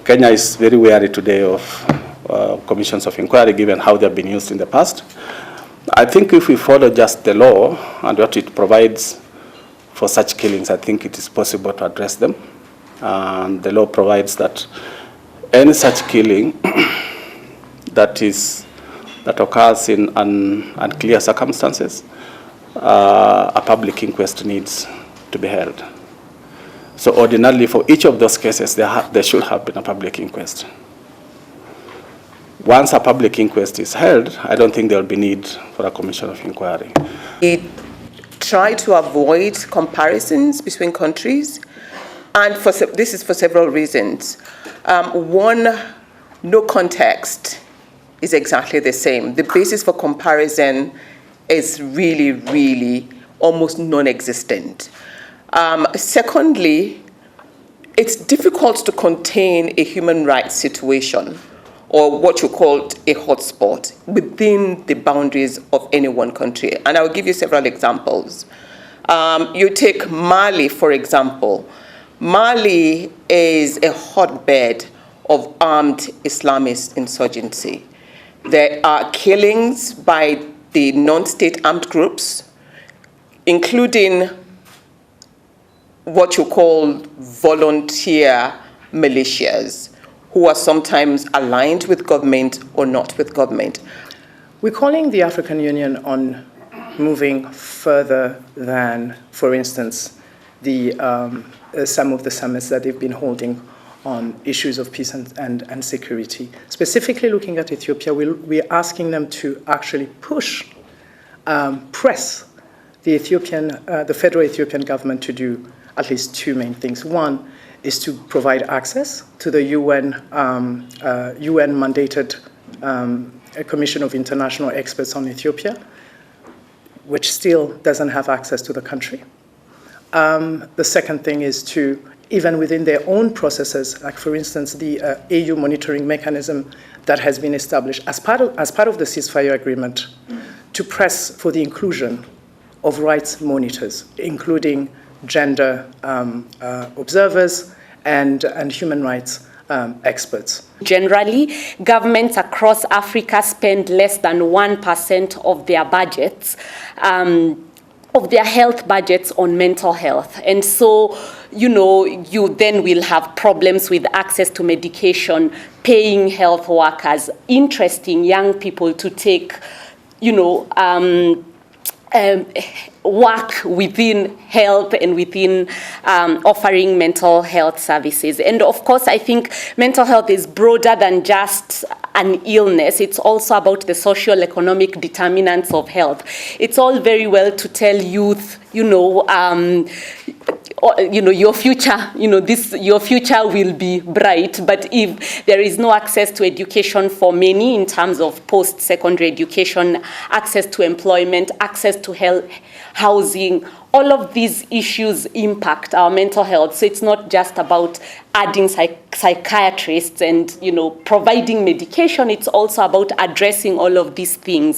Kenya is very wary today of commissions of inquiry, given how they've been used in the past. I think if we follow just the law and what it provides for such killings, I think it is possible to address them. And the law provides that any such killing that occurs in unclear circumstances, a public inquest needs to be held. So ordinarily, for each of those cases, there should have been a public inquest. Once a public inquest is held, I don't think there will be need for a commission of inquiry. We try to avoid comparisons between countries, and this is for several reasons. One, no context is exactly the same. The basis for comparison is really, really almost non-existent. Secondly, it's difficult to contain a human rights situation or what you called a hotspot within the boundaries of any one country. And I will give you several examples. You take Mali, for example. Mali is a hotbed of armed Islamist insurgency. There are killings by the non-state armed groups, including what you call volunteer militias, who are sometimes aligned with government or not with government. We're calling the African Union on moving further than, for instance, some of the summits that they've been holding on issues of peace and security. Specifically looking at Ethiopia, we're asking them to actually press the federal Ethiopian government to do at least two main things. One is to provide access to the UN-mandated Commission of International Experts on Ethiopia, which still doesn't have access to the country. The second thing is to, even within their own processes, like for instance, the AU monitoring mechanism that has been established as part of the ceasefire agreement, to press for the inclusion of rights monitors, including gender observers and human rights experts. Generally, governments across Africa spend less than 1% of their budgets, of their health budgets on mental health. And so, you then will have problems with access to medication, paying health workers, interesting young people to take, work within health and within offering mental health services. And of course, I think mental health is broader than just an illness. It's also about the social economic determinants of health. It's all very well to tell youth, your future, your future will be bright. But if there is no access to education for many in terms of post-secondary education, access to employment, access to health, housing, all of these issues impact our mental health. So it's not just about adding psychiatrists and, providing medication. It's also about addressing all of these things.